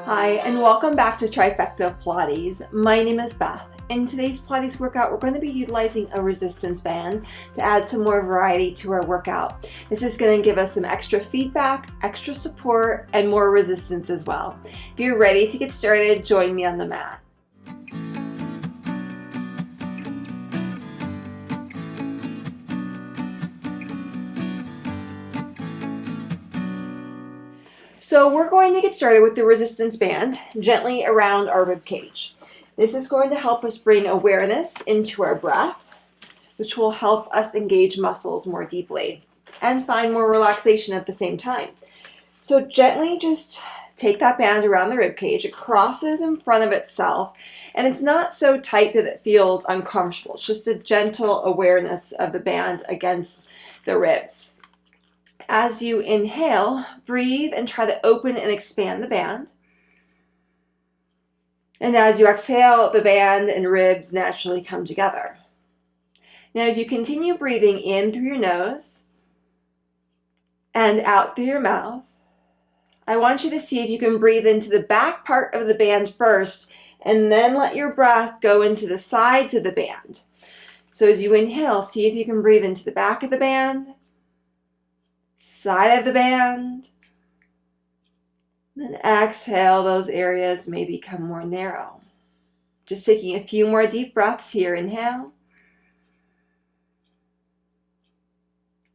Hi, and welcome back to Trifecta Pilates. My name is Beth. In today's Pilates workout, we're going to be utilizing a resistance band to add some more variety to our workout. This is going to give us some extra feedback, extra support, and more resistance as well. If you're ready to get started, join me on the mat. So we're going to get started with the resistance band gently around our rib cage. This is going to help us bring awareness into our breath, which will help us engage muscles more deeply and find more relaxation at the same time. So gently just take that band around the rib cage. It crosses in front of itself, and it's not so tight that it feels uncomfortable. It's just a gentle awareness of the band against the ribs. As you inhale, breathe and try to open and expand the band. And as you exhale, the band and ribs naturally come together. Now, as you continue breathing in through your nose and out through your mouth, I want you to see if you can breathe into the back part of the band first, and then let your breath go into the sides of the band. So as you inhale, see if you can breathe into the back of the band, side of the band. Then exhale, those areas may become more narrow. Just taking a few more deep breaths here. Inhale.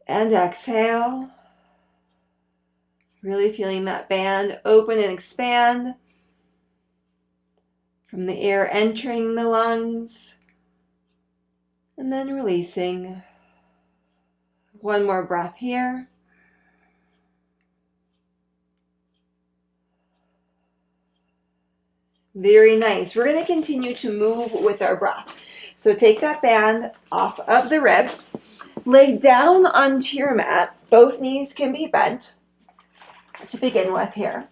And exhale. Really feeling that band open and expand from the air entering the lungs. And then releasing. One more breath here. Very nice. We're going to continue to move with our breath. So take that band off of the ribs, lay down onto your mat. Both knees can be bent to begin with here.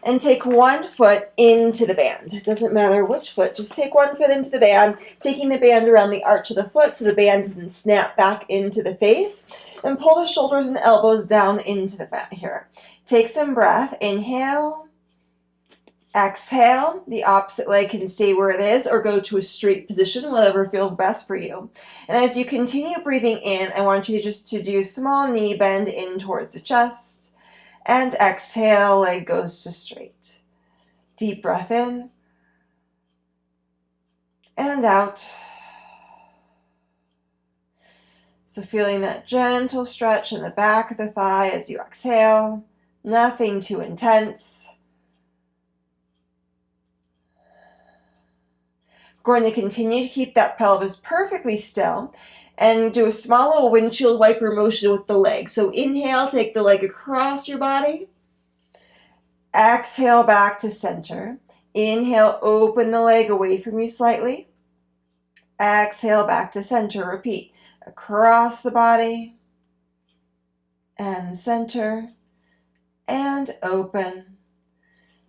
And take one foot into the band. It doesn't matter which foot, just take one foot into the band, taking the band around the arch of the foot so the band doesn't snap back into the face. And pull the shoulders and elbows down into the mat here. Take some breath. Inhale. Exhale, the opposite leg can stay where it is or go to a straight position, whatever feels best for you. And as you continue breathing in, I want you just to do small knee bend in towards the chest. And exhale, leg goes to straight. Deep breath in. And out. So feeling that gentle stretch in the back of the thigh as you exhale. Nothing too intense. Going to continue to keep that pelvis perfectly still and do a small little windshield wiper motion with the leg. So inhale, take the leg across your body. Exhale back to center. Inhale, open the leg away from you slightly. Exhale back to center. Repeat. Across the body and center and open.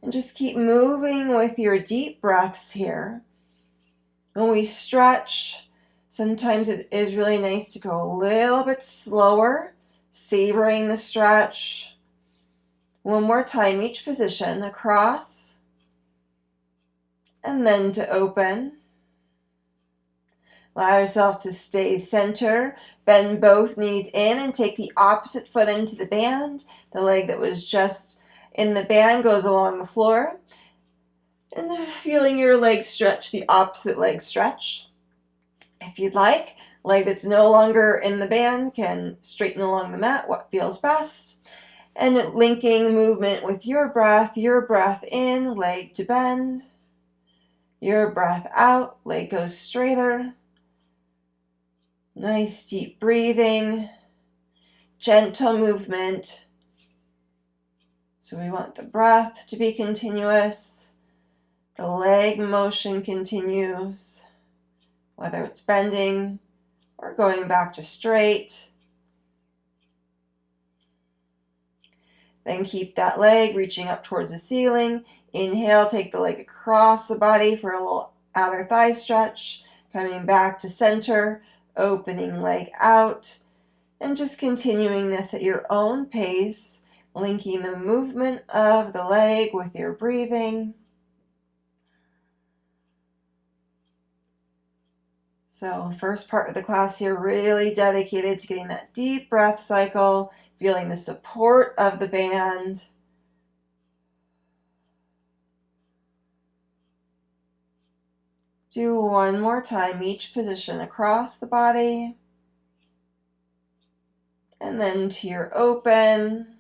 And just keep moving with your deep breaths here. When we stretch, sometimes it is really nice to go a little bit slower, savoring the stretch. One more time, each position, across, and then to open. Allow yourself to stay center, bend both knees in and take the opposite foot into the band. The leg that was just in the band goes along the floor. And then feeling your leg stretch, the opposite leg stretch. If you'd like, leg that's no longer in the band can straighten along the mat, what feels best. And linking movement with your breath in, leg to bend. Your breath out, leg goes straighter. Nice deep breathing, gentle movement. So we want the breath to be continuous. The leg motion continues, whether it's bending or going back to straight. Then keep that leg reaching up towards the ceiling. Inhale, take the leg across the body for a little outer thigh stretch. Coming back to center, opening leg out. And just continuing this at your own pace. linking the movement of the leg with your breathing. So first part of the class here really dedicated to getting that deep breath cycle, feeling the support of the band. Do one more time, each position across the body. And then to your open.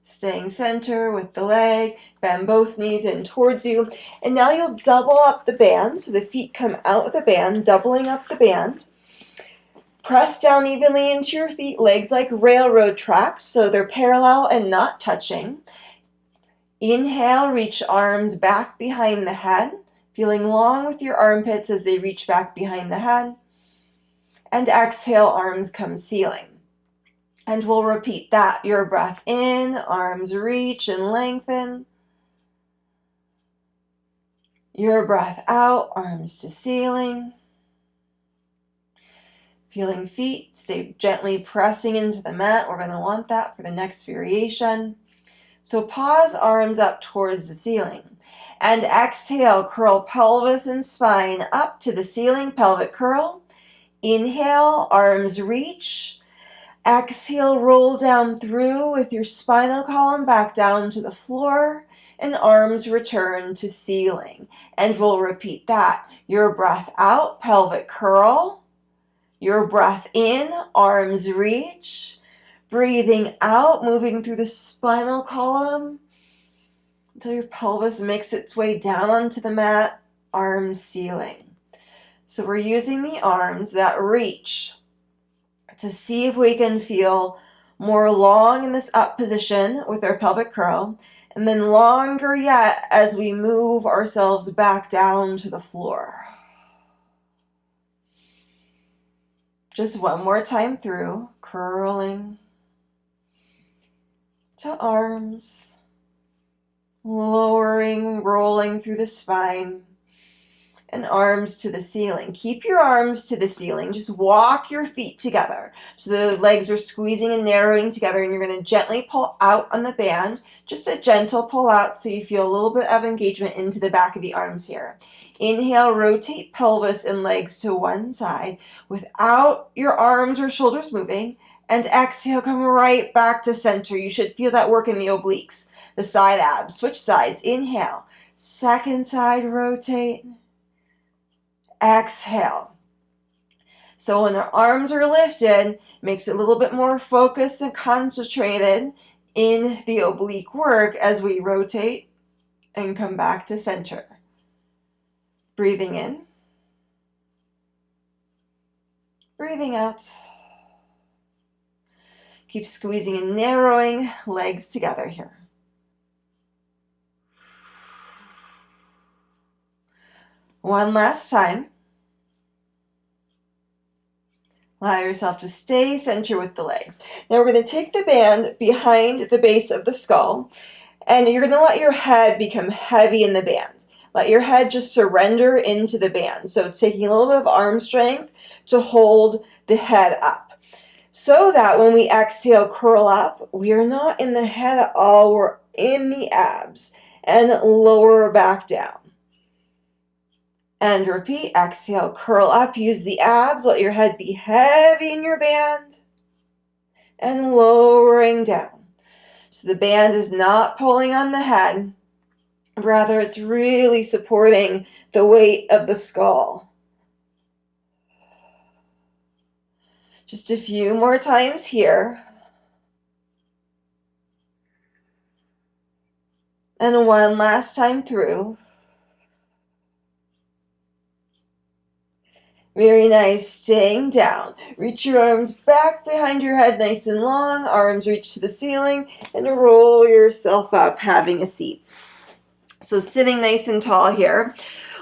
Staying center with the leg, bend both knees in towards you. And now you'll double up the band, so the feet come out of the band, doubling up the band. Press down evenly into your feet, legs like railroad tracks, so they're parallel and not touching. Inhale, reach arms back behind the head, feeling long with your armpits as they reach back behind the head. And exhale, arms come ceiling. And we'll repeat that. Your breath in, arms reach and lengthen. Your breath out, arms to ceiling. Feeling feet, stay gently pressing into the mat. We're going to want that for the next variation. So pause, arms up towards the ceiling. And exhale, curl pelvis and spine up to the ceiling, pelvic curl. Inhale, arms reach. Exhale, roll down through with your spinal column back down to the floor, and arms return to ceiling. And we'll repeat that. Your breath out, pelvic curl. Your breath in, arms reach. Breathing out, moving through the spinal column until your pelvis makes its way down onto the mat, arms ceiling. So we're using the arms that reach to see if we can feel more long in this up position with our pelvic curl, and then longer yet as we move ourselves back down to the floor. Just one more time through, curling to arms, lowering, rolling through the spine, and arms to the ceiling. Keep your arms to the ceiling. Just walk your feet together. So the legs are squeezing and narrowing together, and you're going to gently pull out on the band. Just a gentle pull out so you feel a little bit of engagement into the back of the arms here. Inhale, rotate pelvis and legs to one side without your arms or shoulders moving. And exhale, come right back to center. You should feel that work in the obliques, the side abs. Switch sides. Inhale. Second side, rotate. Exhale. So when our arms are lifted, makes it a little bit more focused and concentrated in the oblique work as we rotate and come back to center. Breathing in. Breathing out. Keep squeezing and narrowing, legs together here. One last time. Allow yourself to stay center with the legs. Now we're going to take the band behind the base of the skull, and you're going to let your head become heavy in the band. Let your head just surrender into the band. So it's taking a little bit of arm strength to hold the head up. So that when we exhale, curl up, we are not in the head at all, we're in the abs, and lower back down. And repeat, exhale, curl up, use the abs, let your head be heavy in your band, and lowering down. So the band is not pulling on the head, rather it's really supporting the weight of the skull. Just a few more times here. And one last time through. Very nice, staying down. Reach your arms back behind your head, nice and long. Arms reach to the ceiling, and roll yourself up, having a seat. So sitting nice and tall here.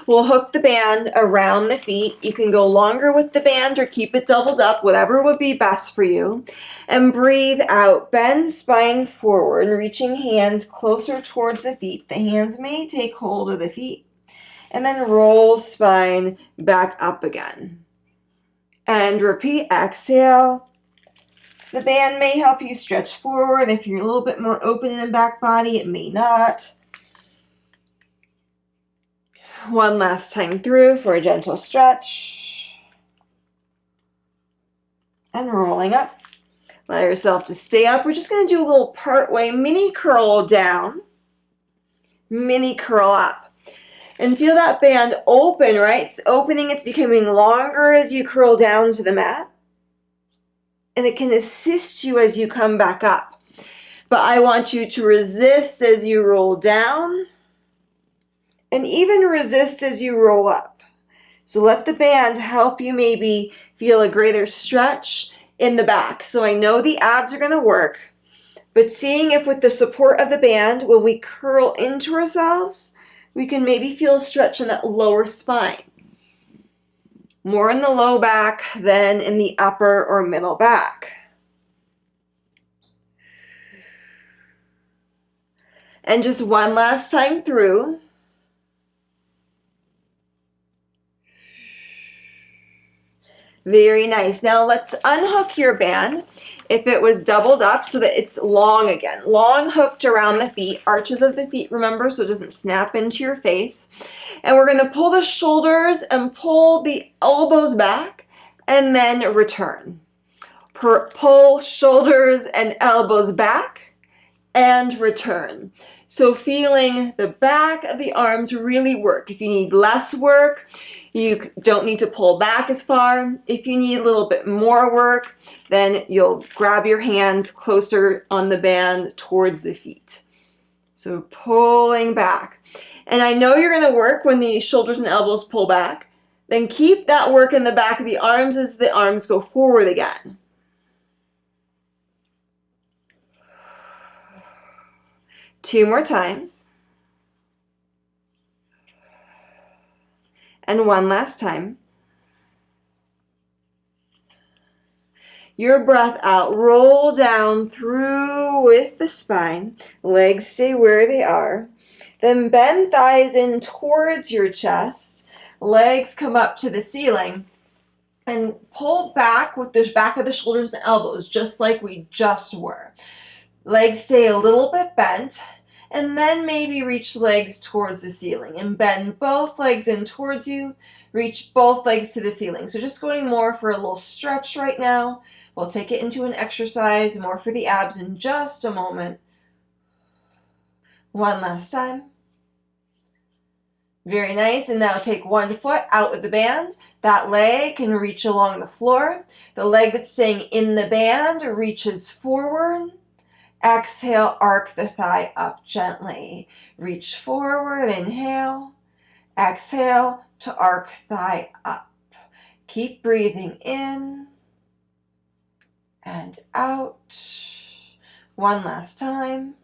We'll hook the band around the feet. You can go longer with the band or keep it doubled up, whatever would be best for you. And breathe out. Bend spine forward, reaching hands closer towards the feet. The hands may take hold of the feet. And then roll spine back up again. And repeat, exhale. So the band may help you stretch forward. If you're a little bit more open in the back body, it may not. One last time through for a gentle stretch. And rolling up. Allow yourself to stay up. We're just going to do a little part-way mini curl down, mini curl up. And feel that band open, right? It's opening, it's becoming longer as you curl down to the mat. And it can assist you as you come back up. But I want you to resist as you roll down, and even resist as you roll up. So let the band help you maybe feel a greater stretch in the back. So I know the abs are going to work, but seeing if with the support of the band, when we curl into ourselves, we can maybe feel a stretch in that lower spine. More in the low back than in the upper or middle back. And just one last time through. Very nice. Now let's unhook your band if it was doubled up so that it's long again. Long hooked around the feet, arches of the feet, remember, so it doesn't snap into your face. And we're going to pull the shoulders and pull the elbows back and then return. Pull shoulders and elbows back and return. So feeling the back of the arms really work. If you need less work, you don't need to pull back as far. If you need a little bit more work, then you'll grab your hands closer on the band towards the feet. So pulling back. And I know you're going to work when the shoulders and elbows pull back. Then keep that work in the back of the arms as the arms go forward again. Two more times. And one last time. Your breath out. Roll down through with the spine. Legs stay where they are. Then bend thighs in towards your chest. Legs come up to the ceiling. And pull back with the back of the shoulders and elbows, just like we just were. Legs stay a little bit bent, and then maybe reach legs towards the ceiling and bend both legs in towards you, reach both legs to the ceiling. So just going more for a little stretch right now. We'll take it into an exercise, more for the abs in just a moment. One last time. Very nice, and now take one foot out with the band. That leg can reach along the floor. The leg that's staying in the band reaches forward. Exhale, arc the thigh up gently. Reach forward, inhale. Exhale to arc thigh up. Keep breathing in and out. One last time.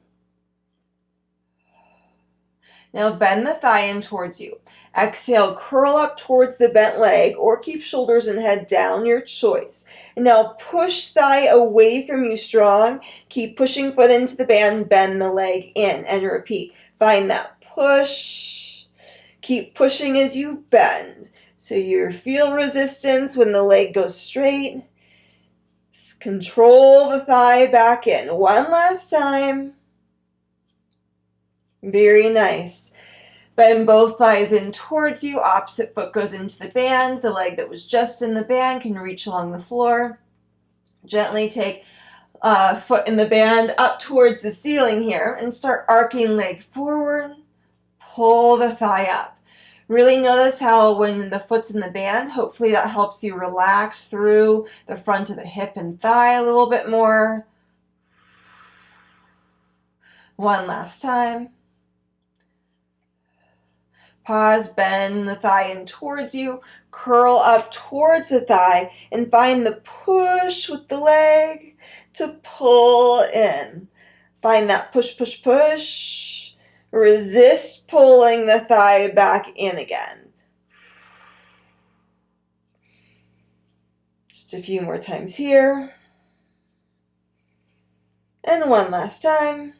Now bend the thigh in towards you. Exhale, curl up towards the bent leg or keep shoulders and head down, your choice. And now push thigh away from you strong. Keep pushing foot into the band, bend the leg in and repeat. Find that push. Keep pushing as you bend. So you feel resistance when the leg goes straight. Control the thigh back in. One last time. Very nice. Bend both thighs in towards you. Opposite foot goes into the band. The leg that was just in the band can reach along the floor. Gently take foot in the band up towards the ceiling here and start arcing leg forward. Pull the thigh up. Really notice how when the foot's in the band, hopefully that helps you relax through the front of the hip and thigh a little bit more. One last time. Pause, bend the thigh in towards you, curl up towards the thigh, and find the push with the leg to pull in. Find that push, push, push. Resist pulling the thigh back in again. Just a few more times here. And one last time.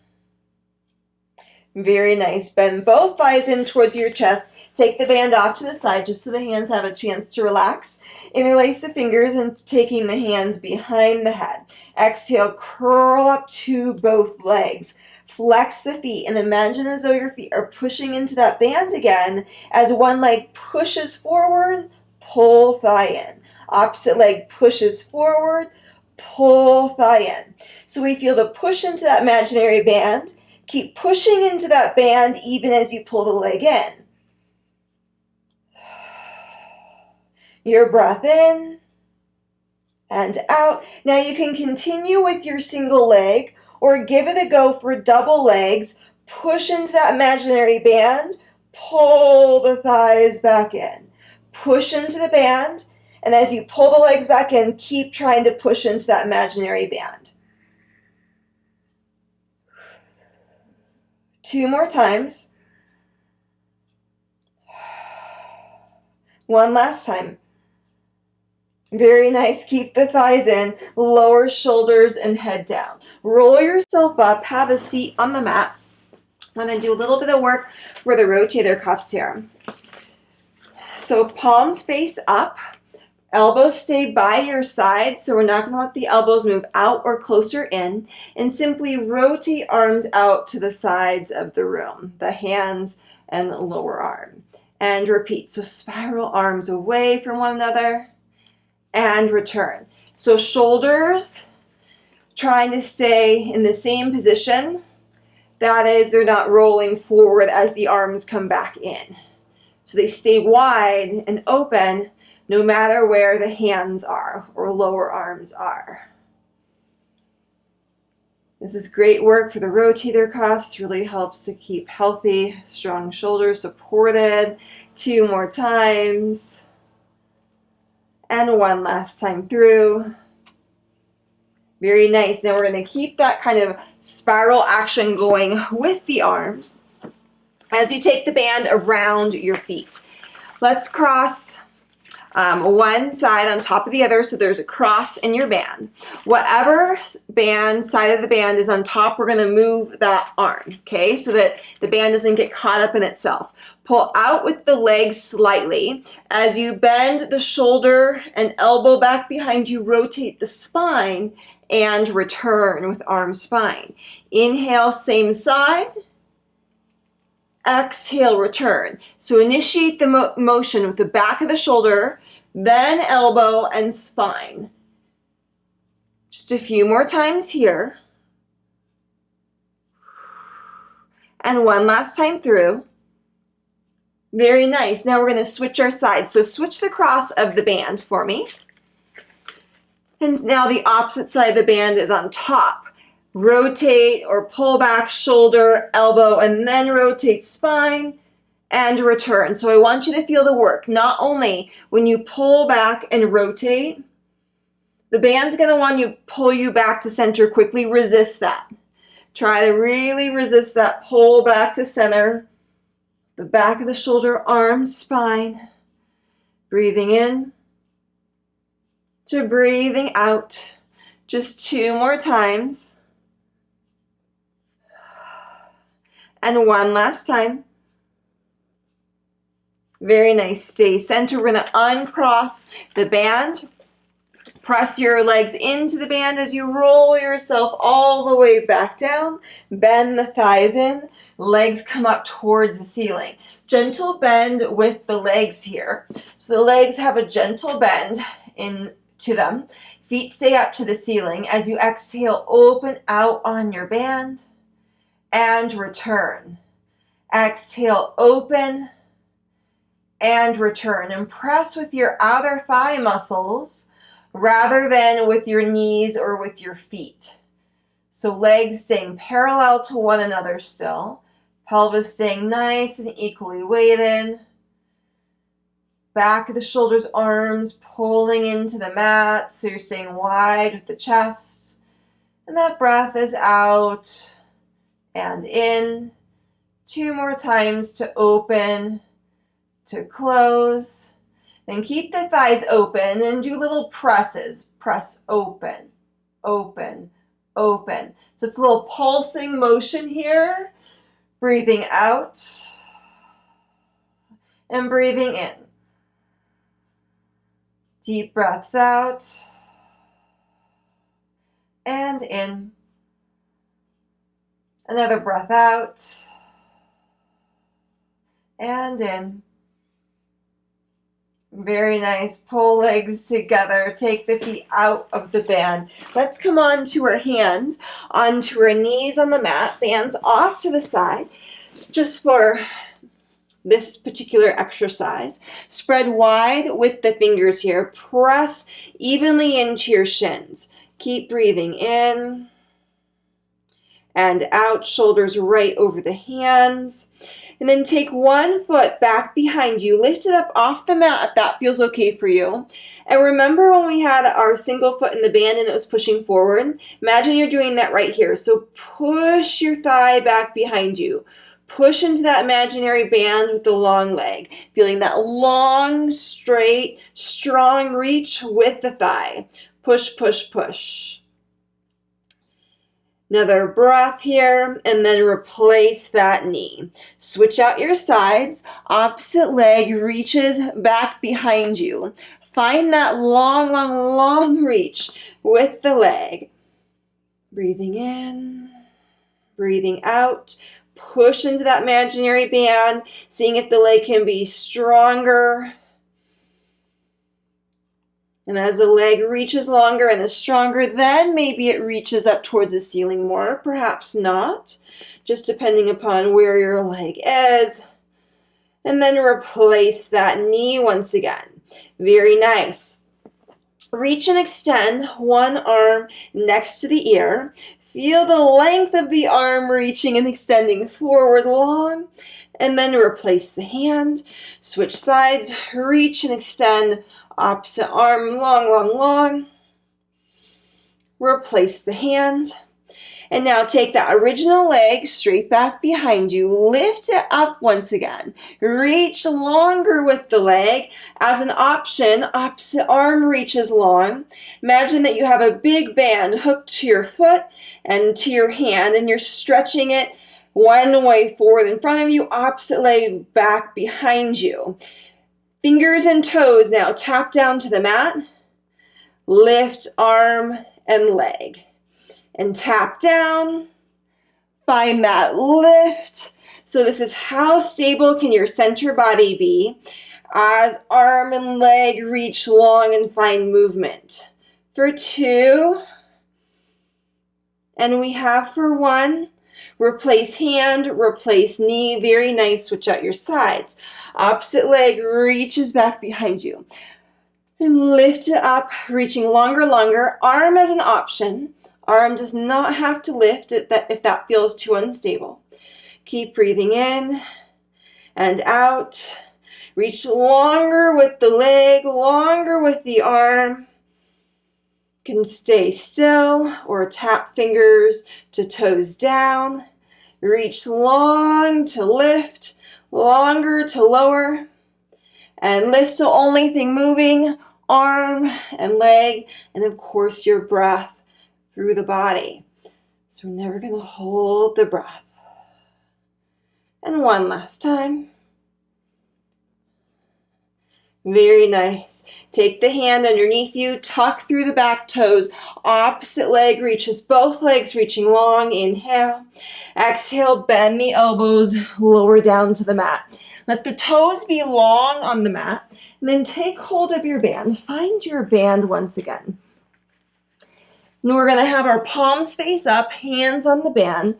Very nice. Bend both thighs in towards your chest. Take the band off to the side just so the hands have a chance to relax. Interlace the fingers and taking the hands behind the head. Exhale, curl up to both legs. Flex the feet and imagine as though your feet are pushing into that band again. As one leg pushes forward, pull thigh in. Opposite leg pushes forward, pull thigh in. So we feel the push into that imaginary band. Keep pushing into that band even as you pull the leg in. Your breath in and out. Now you can continue with your single leg or give it a go for double legs. Push into that imaginary band. Pull the thighs back in. Push into the band. And as you pull the legs back in, keep trying to push into that imaginary band. 2 more times. One last time. Very nice. Keep the thighs in, lower shoulders and head down. Roll yourself up, have a seat on the mat. I'm going to do a little bit of work for the rotator cuffs here. So palms face up. Elbows stay by your side, so we're not going to let the elbows move out or closer in. And simply rotate arms out to the sides of the room, the hands and the lower arm. And repeat. So spiral arms away from one another and return. So shoulders trying to stay in the same position. That is, they're not rolling forward as the arms come back in. So they stay wide and open no matter where the hands are or lower arms are. This is great work for the rotator cuffs. Really helps to keep healthy, strong shoulders supported. 2 more times. And one last time through. Very nice. Now we're going to keep that kind of spiral action going with the arms as you take the band around your feet. Let's cross one side on top of the other, so there's a cross in your band. Whatever side of the band is on top, we're going to move that arm, okay, so that the band doesn't get caught up in itself. Pull out with the legs slightly. As you bend the shoulder and elbow back behind you, rotate the spine and return with arm spine. Inhale, same side. Exhale, return. So initiate the motion with the back of the shoulder, then elbow and spine. Just a few more times here. And one last time through. Very nice. Now we're going to switch our sides. So switch the cross of the band for me. And now the opposite side of the band is on top. Rotate or pull back shoulder, elbow, and then rotate spine and return. So I want you to feel the work. Not only when you pull back and rotate, the band's going to want to pull you back to center quickly. Resist that. Try to really resist that pull back to center. The back of the shoulder, arms, spine. Breathing in to breathing out. Just 2 more times. And one last time. Very nice. Stay center. We're going to uncross the band. Press your legs into the band as you roll yourself all the way back down. Bend the thighs in. Legs come up towards the ceiling. Gentle bend with the legs here. So the legs have a gentle bend into them. Feet stay up to the ceiling. As you exhale, open out on your band. And return. Exhale, open and return. And press with your outer thigh muscles rather than with your knees or with your feet. So legs staying parallel to one another still. Pelvis staying nice and equally weighted. Back of the shoulders, arms pulling into the mat so you're staying wide with the chest. And that breath is out. And in. 2 more times to open, to close. Then keep the thighs open and do little presses. Press open, open, open. So it's a little pulsing motion here. Breathing out and breathing in. Deep breaths out and in. Another breath out and in. Very nice. Pull legs together. Take the feet out of the band. Let's come on to our hands, onto our knees on the mat, bands off to the side, just for this particular exercise. Spread wide with the fingers here. Press evenly into your shins. Keep breathing in and out, shoulders right over the hands. And then take one foot back behind you, lift it up off the mat if that feels okay for you. And remember when we had our single foot in the band and it was pushing forward? Imagine you're doing that right here. So push your thigh back behind you. Push into that imaginary band with the long leg, feeling that long, straight, strong reach with the thigh. Push, push, push. Another breath here, and then replace that knee. Switch out your sides. Opposite leg reaches back behind you. Find that long, long, long reach with the leg. Breathing in, breathing out. Push into that imaginary band, seeing if the leg can be stronger. And as the leg reaches longer and is stronger, then maybe it reaches up towards the ceiling more, perhaps not, just depending upon where your leg is. And then replace that knee once again. Very nice. Reach and extend one arm next to the ear. Feel the length of the arm reaching and extending forward long. And then replace the hand. Switch sides. Reach and extend. Opposite arm, long, long, long. Replace the hand. And now take that original leg straight back behind you. Lift it up once again. Reach longer with the leg. As an option, opposite arm reaches long. Imagine that you have a big band hooked to your foot and to your hand, and you're stretching it one way forward in front of you, opposite leg back behind you. Fingers and toes now tap down to the mat. Lift arm and leg. And tap down. Find that lift. So this is how stable can your center body be as arm and leg reach long and find movement. For 2. And we have for 1. Replace hand, replace knee. Very nice. Switch out your sides. Opposite leg reaches back behind you. And lift it up, reaching longer, longer. Arm as an option. Arm does not have to lift if that feels too unstable. Keep breathing in and out. Reach longer with the leg, longer with the arm. You can stay still or tap fingers to toes down. Reach long to lift, longer to lower. And lift, so only thing moving, arm and leg, and of course your breath through the body. So we're never going to hold the breath. And one last time. Very nice. Take the hand underneath you, tuck through the back toes. Opposite leg reaches, both legs reaching long. Inhale. Exhale, bend the elbows, lower down to the mat. Let the toes be long on the mat. And then take hold of your band. Find your band once again. And we're going to have our palms face up, hands on the band.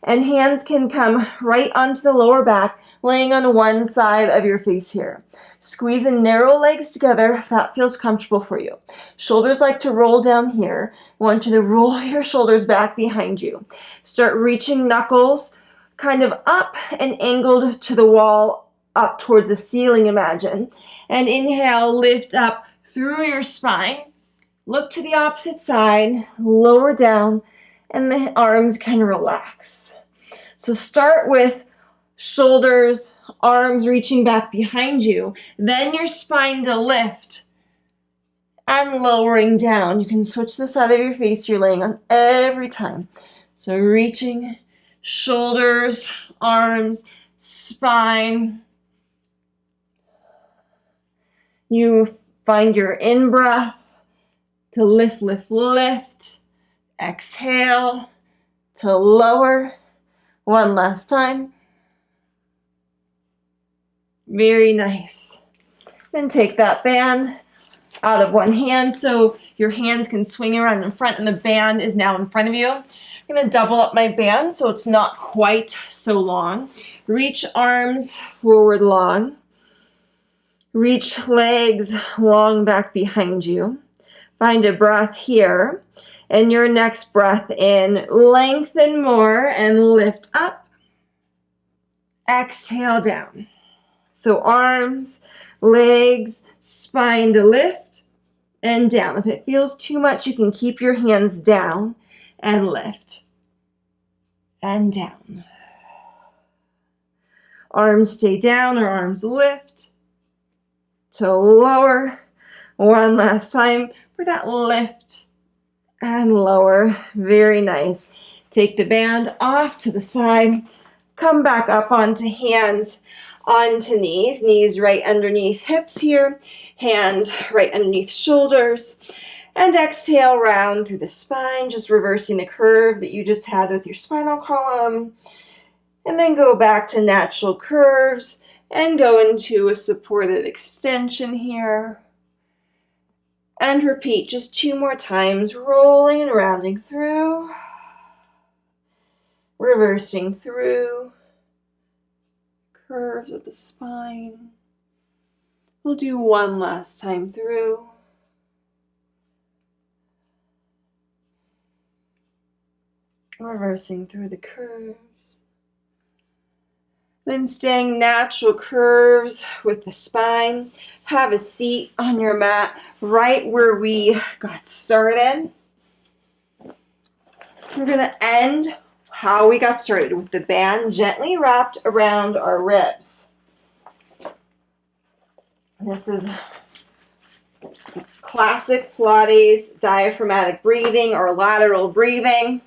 And hands can come right onto the lower back, laying on one side of your face here. Squeeze and narrow legs together if that feels comfortable for you. Shoulders like to roll down here. I want you to roll your shoulders back behind you. Start reaching knuckles kind of up and angled to the wall, up towards the ceiling, imagine. And inhale, lift up through your spine. Look to the opposite side, lower down, and the arms can relax. So start with shoulders, arms reaching back behind you, then your spine to lift and lowering down. You can switch the side of your face you're laying on every time. So reaching, shoulders, arms, spine. You find your in-breath to lift, lift, lift. Exhale to lower. One last time. Very nice. Then take that band out of one hand so your hands can swing around in front and the band is now in front of you. I'm going to double up my band so it's not quite so long. Reach arms forward long. Reach legs long back behind you. Find a breath here. And your next breath in, lengthen more and lift up. Exhale down. So arms, legs, spine to lift and down. If it feels too much, you can keep your hands down and lift and down. Arms stay down or arms lift to lower. One last time for that lift and lower. Very nice. Take the band off to the side. Come back up onto hands, onto knees. Knees right underneath hips here. Hands right underneath shoulders. And exhale round through the spine, just reversing the curve that you just had with your spinal column. And then go back to natural curves and go into a supported extension here. And repeat just 2 more times, rolling and rounding through, reversing through, curves of the spine. We'll do one last time through. Reversing through the curves. Then staying natural curves with the spine. Have a seat on your mat right where we got started. We're going to end how we got started with the band gently wrapped around our ribs. This is classic Pilates diaphragmatic breathing or lateral breathing.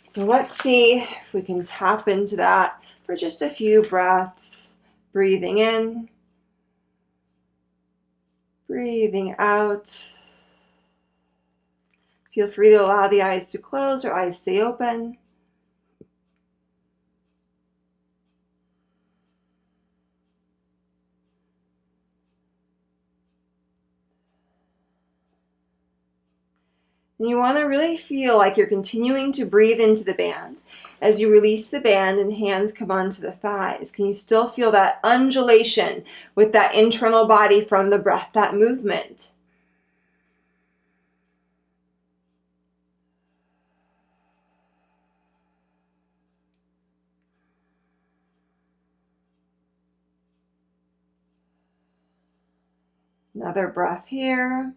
So let's see if we can tap into that for just a few breaths. Breathing in, breathing out. Feel free to allow the eyes to close or eyes stay open. And you want to really feel like you're continuing to breathe into the band. As you release the band and hands come onto the thighs, can you still feel that undulation with that internal body from the breath, that movement? Another breath here.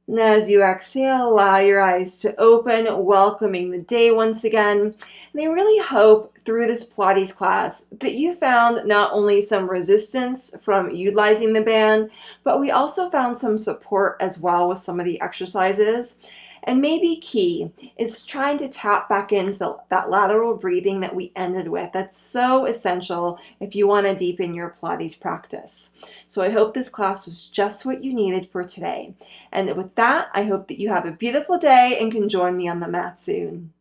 And as you exhale, allow your eyes to open, welcoming the day once again. And I really hope through this Pilates class that you found not only some resistance from utilizing the band, but we also found some support as well with some of the exercises. And maybe key is trying to tap back into that lateral breathing that we ended with. That's so essential if you want to deepen your Pilates practice. So I hope this class was just what you needed for today. And with that, I hope that you have a beautiful day and can join me on the mat soon.